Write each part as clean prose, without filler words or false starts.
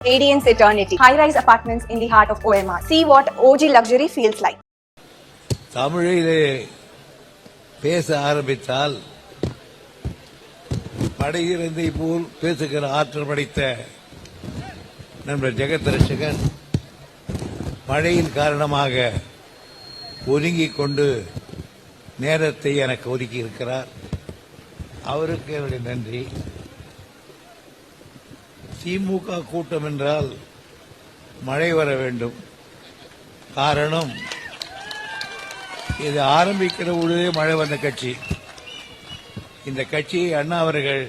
Radiance Eternity. High-rise apartments in the heart of OMR. See what OG luxury feels like. தமிழிலே பேச ஆரம்பித்தால் படையிறந்தை போல் பேசுகிற ஆற்றல் படைத்த நண்பர் ஜெகத் ரட்சகன் மழையின் காரணமாக ஒதுங்கிக் கொண்டு நேரத்தை எனக்கு ஒதுக்கி இருக்கிறார். அவருக்கு என்னுடைய நன்றி. திமுக கூட்டம் என்றால் மழை வர வேண்டும். காரணம், இது ஆரம்பிக்கிற பொழுதே மழை வந்த கட்சி. இந்த கட்சியை அண்ணா அவர்கள்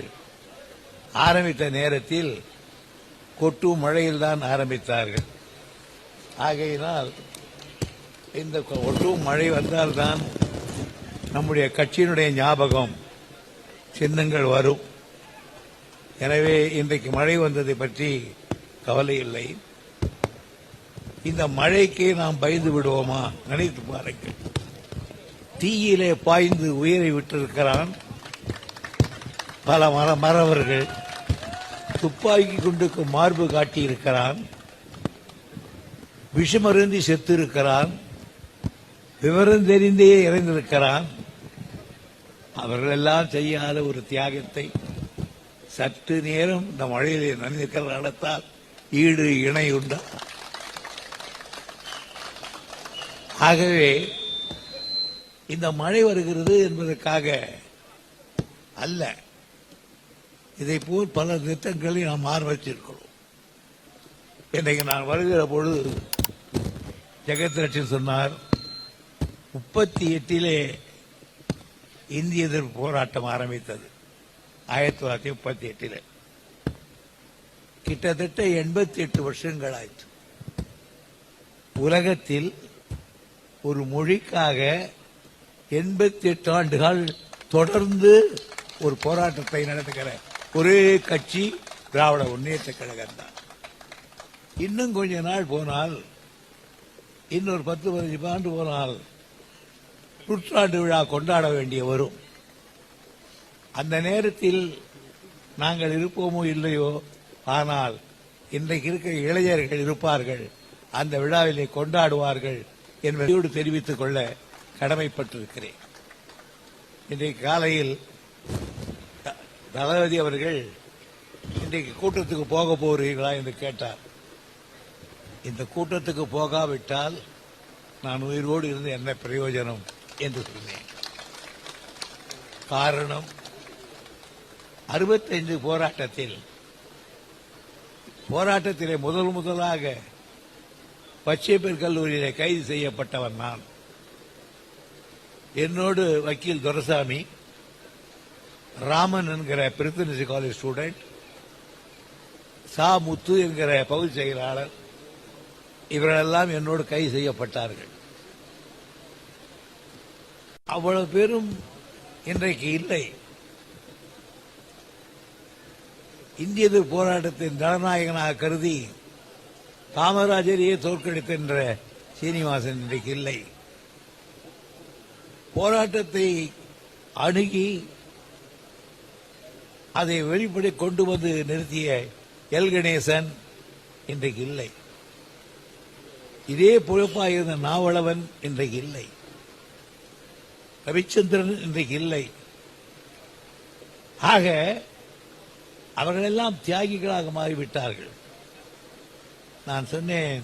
ஆரம்பித்த நேரத்தில் கொட்டும் மழையில் தான் ஆரம்பித்தார்கள். ஆகையினால் இந்த கொட்டும் மழை வந்தால்தான் நம்முடைய கட்சியினுடைய ஞாபகம் சின்னங்கள் வரும். எனவே இன்றைக்கு மழை வந்ததை பற்றி கவலை இல்லை. இந்த மழைக்கு நாம் பயந்து விடுவோமா? நினைத்து பாருங்கள். தீயிலே பாய்ந்து உயிரை விட்டிருக்கிறான் பல மறவர்கள். துப்பாக்கி குண்டுக்கு மார்பு காட்டியிருக்கிறான். விஷமருந்தி செத்து இருக்கிறான். விவரம் தெரிந்தே இறந்திருக்கிறான். அவர்களெல்லாம் செய்யாத ஒரு தியாகத்தை சற்று நேரம் இந்த மழையிலே நனைந்திருக்கிற நடத்தால் ஈடு இணை உண்டா? ஆகவே இந்த மழை வருகிறது என்பதற்காக அல்ல, இதை போல் பல திட்டங்களை நாம் ஆரம்பிச்சிருக்கிறோம். இன்றைக்கு நான் வருகிற பொழுது ஜெகத் ரட்சன் சொன்னார், 38 இந்திய எதிர்ப்பு போராட்டம் ஆரம்பித்தது. 1938 கிட்டத்தட்ட 88 வருஷங்கள் ஆயிற்று. உலகத்தில் ஒரு மொழிக்காக 88 ஆண்டுகள் தொடர்ந்து ஒரு போராட்டத்தை நடத்துகிற ஒரே கட்சி திராவிட முன்னேற்ற கழகம் தான். இன்னும் கொஞ்ச நாள் போனால், இன்னொரு 10-15 ஆண்டு போனால் நூற்றாண்டு விழா கொண்டாட வேண்டிய வரும். அந்த நேரத்தில் நாங்கள் இருப்போமோ இல்லையோ, ஆனால் இன்றைக்கு இருக்கிற இளைஞர்கள் இருப்பார்கள், அந்த விழாவிலே கொண்டாடுவார்கள் என்பதோடு தெரிவித்துக் கொள்ள கடமைப்பட்டிருக்கிறேன். இன்றைக்கு காலையில் தளபதி அவர்கள் இன்றைக்கு கூட்டத்துக்கு போக போகிறீர்களா என்று கேட்டார். இந்த கூட்டத்துக்கு போகாவிட்டால் நான் உயிரோடு இருந்து என்ன பிரயோஜனம் என்று சொன்னேன். காரணம், 65 போராட்டத்திலே முதலாக பச்சைப்பேர் கல்லூரியிலே கைது செய்யப்பட்டவன் நான். என்னோடு வக்கீல் துரைசாமி, ராமன் என்கிற பிரசிடென்சி காலேஜ் ஸ்டூடெண்ட், சா முத்து என்கிற பகுதி செயலாளர், இவர்களெல்லாம் என்னோடு கைது செய்யப்பட்டார்கள். அவ்வளவு பேரும் இன்றைக்கு இல்லை. இந்திய எதிர்ப்பு போராட்டத்தின் ஜனநாயகனாக கருதி காமராஜரையே தோற்கடித்த சீனிவாசன் இன்றைக்கு இல்லை. போராட்டத்தை அணுகி அதை வெளிப்படை கொண்டு வந்து நிறுத்திய எல் கணேசன் இன்றைக்கு இல்லை. இதே பொறுப்பாக இருந்த நாவலவன் இன்றைக்கு இல்லை. ரவிச்சந்திரன் இன்றைக்கு இல்லை. ஆக அவர்களெல்லாம் தியாகிகளாக மாறிவிட்டார்கள். நான் சொன்னேன்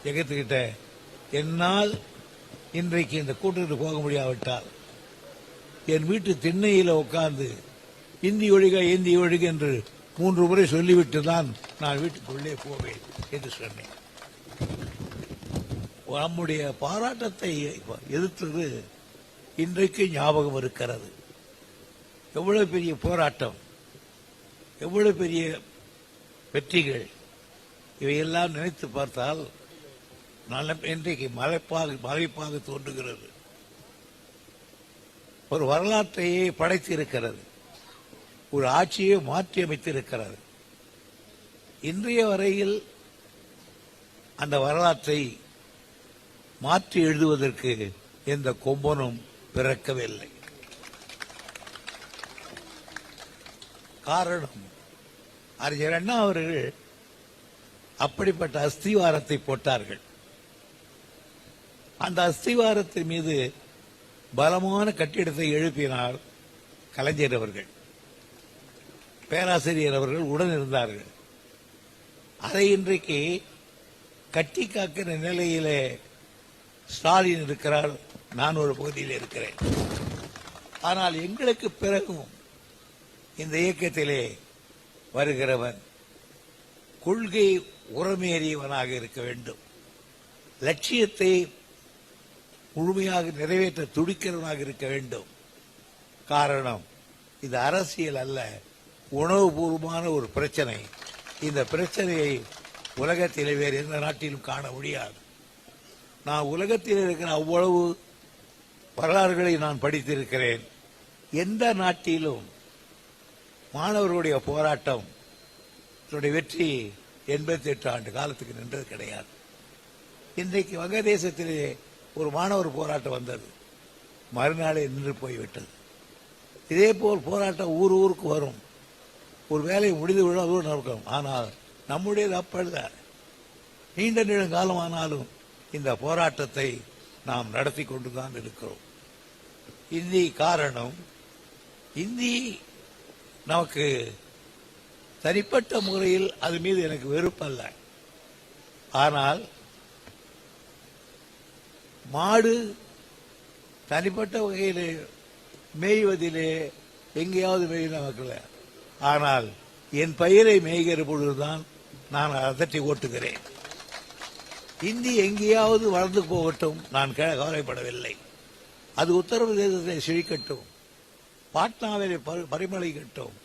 ஜெகத்துக்கிட்ட, என்னால் இன்றைக்கு இந்த கூட்டத்துக்கு போக முடியாவிட்டால் என் வீட்டு திண்ணையில உட்கார்ந்து இந்தி ஒழிக இந்தி ஒழிக என்று 3 முறை சொல்லிவிட்டு தான் நான் வீட்டுக்குள்ளே போவேன் என்று சொன்னேன். நம்முடைய பாராட்டத்தை எதிர்த்தது இன்றைக்கு ஞாபகம் இருக்கிறது. எவ்வளவு பெரிய போராட்டம், எவ்வளவு பெரிய வெற்றிகள், இவையெல்லாம் நினைத்து பார்த்தால் இன்றைக்கு மலைப்பாக தோன்றுகிறது. ஒரு வரலாற்றையே படைத்திருக்கிறது, ஒரு ஆட்சியை மாற்றி அமைத்திருக்கிறது. இன்றைய வரையில் அந்த வரலாற்றை மாற்றி எழுதுவதற்கு எந்த கொம்பனும் பிறக்கவில்லை. காரணம், அறிஞர் அண்ணா அவர்கள் அப்படிப்பட்ட அஸ்திவாரத்தை போட்டார்கள். அந்த அஸ்திவாரத்தின் மீது பலமான கட்டிடத்தை எழுப்பினார் கலைஞர் அவர்கள். பேராசிரியர் அவர்கள் உடன் இருந்தார்கள். அதை இன்றைக்கு கட்டி காக்கிற நிலையிலே ஸ்டாலின் இருக்கிறார், நான் ஒரு பகுதியில் இருக்கிறேன். ஆனால் எங்களுக்கு பிறகும் இந்த இயக்கத்திலே வருகிறவன் கொள்கை உரமேறியவனாக இருக்க வேண்டும், லட்சியத்தை முழுமையாக நிறைவேற்ற துடிக்கிறவனாக இருக்க வேண்டும். காரணம், இது அரசியல் அல்ல, உணவுபூர்வமான ஒரு பிரச்சனை. இந்த பிரச்சனையை உலகத்திலே வேறு எந்த நாட்டிலும் காண முடியாது. நான் உலகத்தில் இருக்கிற அவ்வளவு வரலாறுகளை நான் படித்திருக்கிறேன். எந்த நாட்டிலும் மாணவர்களுடைய போராட்டம் வெற்றி 88 ஆண்டு காலத்துக்கு நின்றது கிடையாது. இன்றைக்கு வங்கதேசத்திலே ஒரு மாணவர் போராட்டம் வந்தது, மறுநாளே நின்று போய்விட்டது. இதே போல் போராட்டம் ஊருக்கு வரும், ஒரு வேலையை முடிந்து விட நடக்கும். ஆனால் நம்முடையது அப்பல்ல, நீண்ட நெடுங்காலம் ஆனாலும் இந்த போராட்டத்தை நாம் நடத்தி கொண்டுதான் இருக்கிறோம். இந்தி காரணம், இந்தி நமக்கு தனிப்பட்ட முறையில் அது மீது எனக்கு வெறுப்பல்ல. ஆனால் மாடு தனிப்பட்ட வகையிலே மேய்வதிலே எங்கேயாவது மேய் நமக்கு. ஆனால் என் பயிரை மேய்கிற பொழுதுதான் நான் அதட்டி ஓட்டுகிறேன். இந்தி எங்கேயாவது வளர்ந்து போகட்டும், நான் கவலைப்படவில்லை. அது உத்தரப்பிரதேசத்தை செழிக்கட்டும், பாட்னாவிலே பரிமளிக்கட்டும்,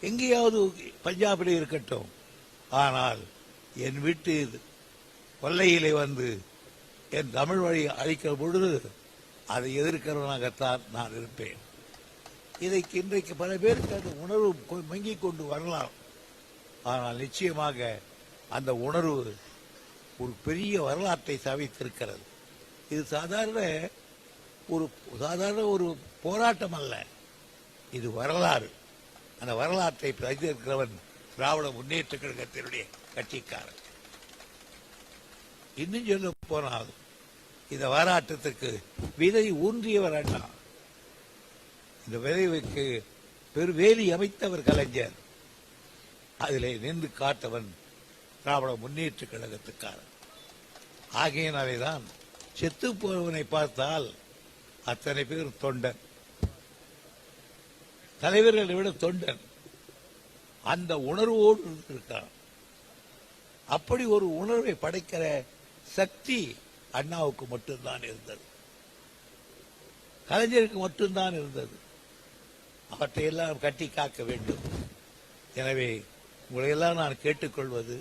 எங்கேயாவது பஞ்சாபிலே இருக்கட்டும். ஆனால் என் வீட்டு கொல்லையிலே வந்து என் தமிழ் வழி அளிக்கிற பொழுது அதை எதிர்க்கிறவனாகத்தான் நான் இருப்பேன். இதைக்கு இன்றைக்கு பல பேருக்கு அந்த உணர்வு மங்கிக் கொண்டு வரலாம். ஆனால் நிச்சயமாக அந்த உணர்வு ஒரு பெரிய வரலாற்றை சாதித்திருக்கிறது. இது சாதாரண ஒரு போராட்டம் அல்ல, இது வரலாறு. அந்த வரலாற்றை பதித்திருக்கிறவன் திராவிட முன்னேற்ற கழகத்தினுடைய கட்சிக்காரன். இன்னும் சொல்ல போனால் இந்த போராட்டத்துக்கு விதை ஊன்றியவர் அண்ணா, இந்த விதைவுக்கு பெருவேலி அமைத்தவர் கலைஞர், அதிலே நின்று காட்டவன் திராவிட முன்னேற்ற கழகத்துக்காரன். ஆகையினாலேதான் செத்து போவனை பார்த்தால் அத்தனை பேர் தொண்டன், தலைவர்களை விட தொண்டன். அந்த உணர்வோடு இருக்கான். அப்படி ஒரு உணர்வை படைக்கிற சக்தி அண்ணாவுக்கு மட்டும்தான் இருந்தது, கலைஞருக்கு மட்டும்தான் இருந்தது. அவற்றை எல்லாம் கட்டி காக்க வேண்டும். எனவே உங்களையெல்லாம் நான் கேட்டுக்கொள்வது,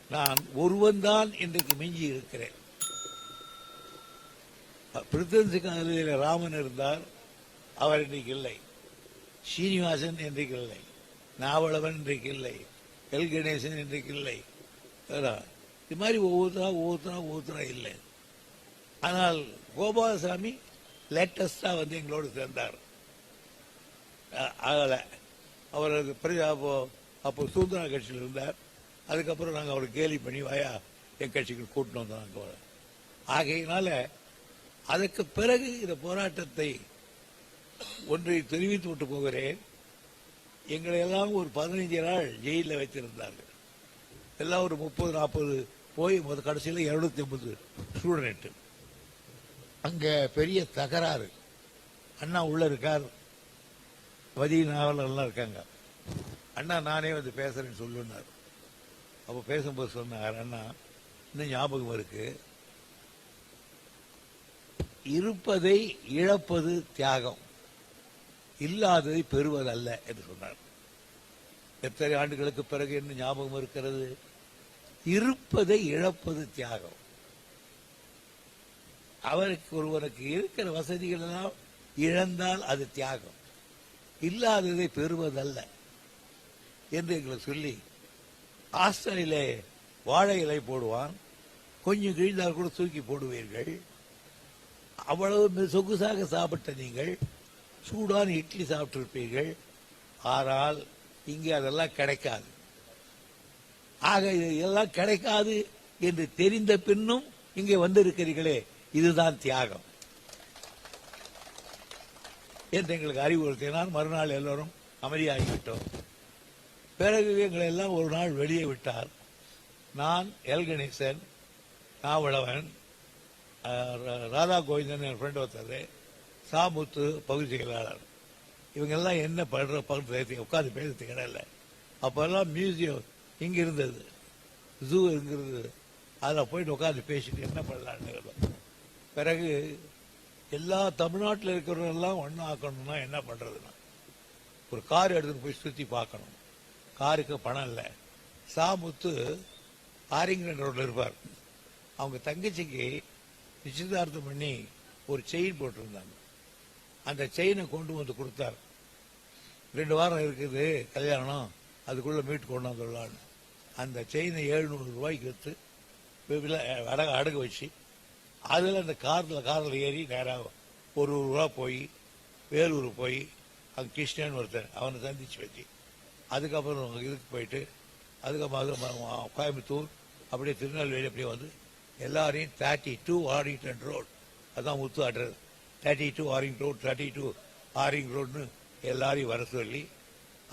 நான் ஒருவன்தான் இன்றைக்கு மிஞ்சி இருக்கிறேன். பிரித்தன்சி காலையில் ராமன் இருந்தார், அவர் இன்றைக்கு இல்லை. சீனிவாசன் இன்றைக்கு இல்லை, நாவலவன் இன்றைக்கு இல்லை, எல் கணேசன் இன்றைக்கு இல்லை. இது மாதிரி ஒவ்வொருத்தரா இல்லை. ஆனால் கோபாலசாமி லேட்டஸ்டா வந்து எங்களோடு சேர்ந்தார். அவருக்கு அப்போ சுதந்திர கட்சியில் இருந்தார். அதுக்கப்புறம் நாங்கள் அவரை கேலி பண்ணி வாயா என் கட்சிக்கு கூட்டிட்டு வந்தோம். ஆகையினால அதற்கு பிறகு இந்த போராட்டத்தை ஒன்றை தெரிவித்து விட்டு போகிறேன். எங்களை எல்லாம் ஒரு 15 நாள் ஜெயிலில் வைத்திருந்தார்கள். எல்லாம் ஒரு 30-40 போய் கடைசியில் 250 ஸ்டூடெண்ட். அங்க பெரிய தகராறு. அண்ணா உள்ள இருக்கார், வதி நாவலர்லாம் இருக்காங்க. அண்ணா நானே வந்து பேசுறேன்னு சொல்லுனார். அப்ப பேசும்போது சொன்னார், அண்ணா இன்னும் ஞாபகம் இருக்கு, இருப்பதை இழப்பது தியாகம், இல்லாததை பெறுவதல்ல என்று சொன்னார். எத்தனை ஆண்டுகளுக்கு பிறகு என்ன ஞாபகம் இருக்கிறது? இருப்பதை இழப்பது தியாகம். ஒருவனுக்கு இருக்கிற வசதிகள் எல்லாம் இழந்தால் அது தியாகம், இல்லாததை பெறுவதல்ல என்று எங்களுக்கு சொல்லி, ஹாஸ்டலிலே வாழை இலை போடுவான், கொஞ்சம் கிழிந்தால் கூட தூக்கி போடுவீர்கள். அவ்வளவு சொகுசாக சாப்பிட்ட நீங்கள் சூடான இட்லி சாப்பிட்டிருப்பீர்கள். ஆனால் இங்கே அதெல்லாம் கிடைக்காது. ஆக இது எல்லாம் கிடைக்காது என்று தெரிந்த பின்னும் இங்கே வந்திருக்கிறீர்களே, இதுதான் தியாகம் என்று எங்களுக்கு அறிவுறுத்தினார். மறுநாள் எல்லோரும் அமைதியாகிவிட்டோம். பிறகு எங்களை எல்லாம் ஒரு நாள் வெளியே விட்டார். நான், எல் கணேசன், நாவலவன், ராதா கோவிந்தன் என் ஃப்ரெண்ட் ஒருத்தர், சாமுத்து பகுதி செயலாளர், இவங்கெல்லாம் என்ன படுறது உட்காந்து பேசுறதுக்கு இடம் இல்லை. அப்பெல்லாம் மியூசியம் இங்க இருந்தது, ஜூ இருந்தது, அதில் போயிட்டு உட்காந்து பேசிட்டு என்ன பண்ணலான்னு. பிறகு எல்லா தமிழ்நாட்டில் இருக்கிறவங்கெல்லாம் ஒன்றா ஆக்கணும்னா என்ன பண்றதுன்னா, ஒரு கார் எடுத்துட்டு போய் சுற்றி பார்க்கணும். காருக்கு பணம் இல்லை. சாமுத்து ஆரிங்கன் ரோட்ல இருப்பார். அவங்க தங்கச்சிக்கு நிச்சயதார்த்தம் பண்ணி ஒரு செயின் போட்டிருந்தாங்க. அந்த செயினை கொண்டு வந்து கொடுத்தார். 2 வாரம் இருக்குது கல்யாணம், அதுக்குள்ள மீட்டு கொண்டு வந்துடலான்னு. அந்த செயினை 700 ரூபாய்க்கு விற்று அடகு வச்சு அதில் அந்த காரில் ஏறி நேராக 1 ரூபா போய் வேலூர் போய் அங்கே கிருஷ்ணன் ஒருத்தன் அவனை சந்திச்சு வச்சு, அதுக்கப்புறம் இதுக்கு போயிட்டு அதுக்கப்புறம் கோயம்புத்தூர் அப்படியே திருநெல்வேலி அப்படியே வந்து எல்லாரையும் 32 ஆரிங்டன் ரோடு, அதான் முத்து அட்ரஸ், 32 ஆரிங் ரோடு, 32 ஆரிங் ரோடுன்னு எல்லாரையும் வர சொல்லி,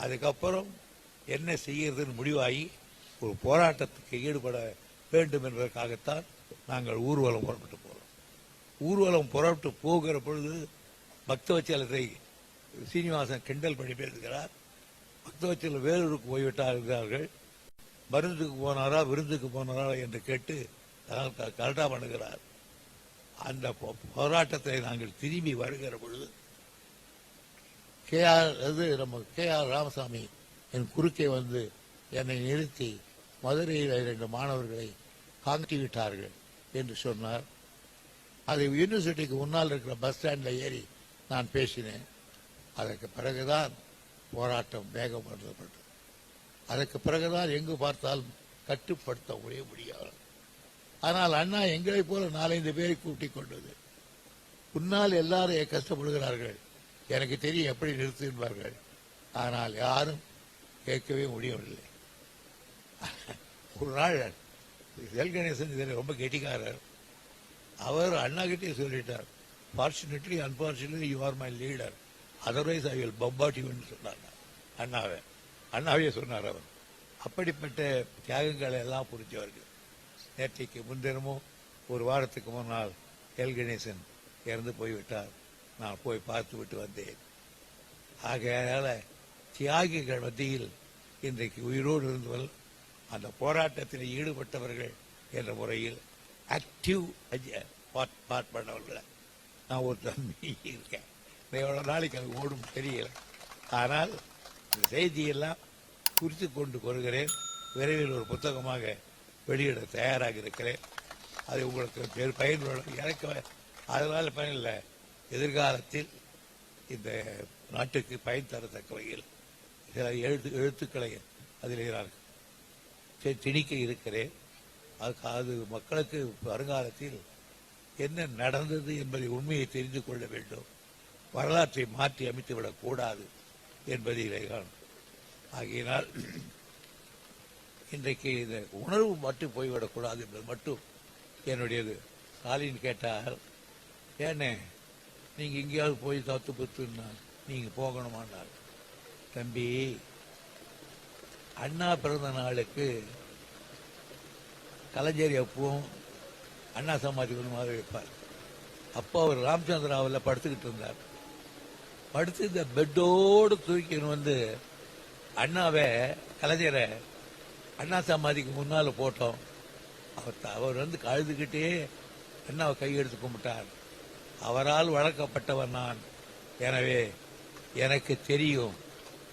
அதுக்கப்புறம் என்ன செய்யறதுன்னு முடிவாகி ஒரு போராட்டத்துக்கு ஈடுபட வேண்டும் என்பதற்காகத்தான் நாங்கள் ஊர்வலம் புறப்பட்டு போறோம். ஊர்வலம் புறப்பட்டு போகிற பொழுது பக்தவச்சலத்தை சீனிவாசன் கிண்டல் பண்ணி பேசுகிறார். பக்தவச்சலம் வேலூருக்கு போய்விட்டார்கள், மருந்துக்கு போனாரா விருந்துக்கு போனாரா என்று கேட்டு கரெக்டா பண்ணுகிறார். அந்த போராட்டத்தை நாங்கள் திரும்பி வருகிற பொழுது நம்ம KR ராமசாமி என் குறுக்கே வந்து என்னை நிறுத்தி மதுரையில் 2 மாணவர்களை காங்கி விட்டார்கள் என்று சொன்னார். அதை யூனிவர்சிட்டிக்கு முன்னால் இருக்கிற பஸ் ஸ்டாண்டில் ஏறி நான் பேசினேன். அதற்கு பிறகுதான் போராட்டம் வேகப்படுத்தப்பட்டது. அதற்கு பிறகுதான் எங்கு பார்த்தாலும் கட்டுப்படுத்த முடியாது. ஆனால் அண்ணா எங்களை போல 4-5 பேரை கூட்டிக் கொண்டது. உன்னால் எல்லாரும் கஷ்டப்படுகிறார்கள், எனக்கு தெரியும் எப்படி நிறுத்துவார்கள். ஆனால் யாரும் கேட்கவே முடியவில்லை. ஒரு நாள் எல் கணேசன் இதில் ரொம்ப கெட்டிக்காரர். அவர் அண்ணா கிட்டே சொல்லிட்டார், fortunately unfortunately you are my leader, otherwise I will bombard யூன்னு சொன்னார். அண்ணாவே சொன்னார் அவர். அப்படிப்பட்ட தியாகங்களை எல்லாம் புரிஞ்சவர்கள். நேற்றைக்கு முன்தினமும் ஒரு வாரத்துக்கு முன்னால் எல் கணேசன் இறந்து போய்விட்டார். நான் போய் பார்த்து விட்டு வந்தேன். ஆகையால தியாகிகள் மத்தியில் இன்றைக்கு உயிரோடு இருந்தவர்கள், அந்த போராட்டத்தில் ஈடுபட்டவர்கள் என்ற முறையில் ஆக்டிவ் பார்ட் பண்ணவர்கள் நான் ஒரு தம்பி இருக்கேன். எவ்வளவு நாளைக்கு அது ஓடும் தெரியல. ஆனால் இந்த செய்தியெல்லாம் குறித்து கொண்டு வருகிறேன். விரைவில் ஒரு புத்தகமாக வெளியிட தயாராக இருக்கிறேன். அது உங்களுக்கு பயனுள்ள எனக்கு அதனால பயனில்லை, எதிர்காலத்தில் இந்த நாட்டுக்கு பயன் தரத்தக்க வகையில் சில எழுத்துக்களை அதில் நான் திணிக்க இருக்கிறேன். அது மக்களுக்கு வருங்காலத்தில் என்ன நடந்தது என்பதை உண்மையை தெரிந்து கொள்ள வேண்டும், வரலாற்றை மாற்றி அமைத்துவிடக் கூடாது என்பதிலே ஆகையினால் இன்றைக்கு இந்த உணர்வு மட்டும் போய்விடக்கூடாது என்பது மட்டும் என்னுடையது. ஸ்டாலின் கேட்டால், ஏன்னே நீங்க எங்கேயாவது போய் தத்து புத்துன்னா நீங்க போகணுமானார். தம்பி, அண்ணா பிறந்த நாளுக்கு கலைஞர் எப்பவும் அண்ணா சமாதி ஒன்றுமாக வைப்பார். அப்போ அவர் ராமச்சந்திராவில் படுத்துக்கிட்டு இருந்தார். படுத்து இந்த பெட்டோடு தூக்கின்னு வந்து அண்ணாவை கலைஞரை அண்ணா சமாதிக்கு முன்னால போட்டோம். அவர் வந்து கழுதுகிட்டே அண்ணாவை கையெடுத்து கும்பிட்டார். அவரால் வளர்க்கப்பட்டவர் நான். எனவே எனக்கு தெரியும்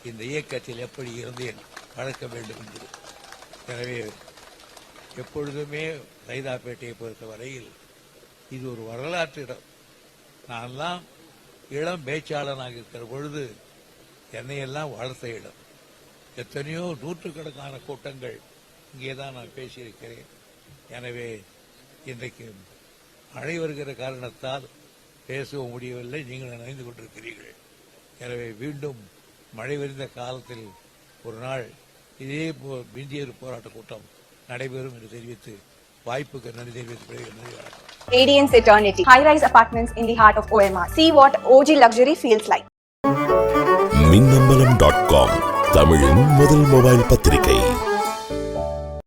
இந்த இயக்கத்தில் எப்படி இருந்தேன் வளர்க்க வேண்டும் என்று. எனவே எப்பொழுதுமே சைதாப்பேட்டையை பொறுத்த வரையில் இது ஒரு வரலாற்று இடம். நான்லாம் இளம் பேச்சாளனாக இருக்கிற பொழுது என்னையெல்லாம் வளர்த்த இடம். எத்தனையோ நூற்றுக்கணக்கான கூட்டங்கள் இங்கேதான் நான் பேசியிருக்கிறேன். எனவே இன்றைக்கு மழை வருகிற காரணத்தால் பேசவும் முடியவில்லை, நீங்கள் நினைந்து கொண்டிருக்கிறீர்கள். எனவே மீண்டும் மழை வருந்த காலத்தில் ஒரு நாள் இதே இந்திய போராட்ட கூட்டம் நடைபெறும் என்று தெரிவித்து வாய்ப்புக்கு நன்றி தெரிவித்து நன்றி வணக்கம். Radiance Eternity. High-rise apartments in the heart of OMR. See what OG luxury feels like. மின்னம்பலம்.com தமிழின் முதல் மொபைல் பத்திரிகை.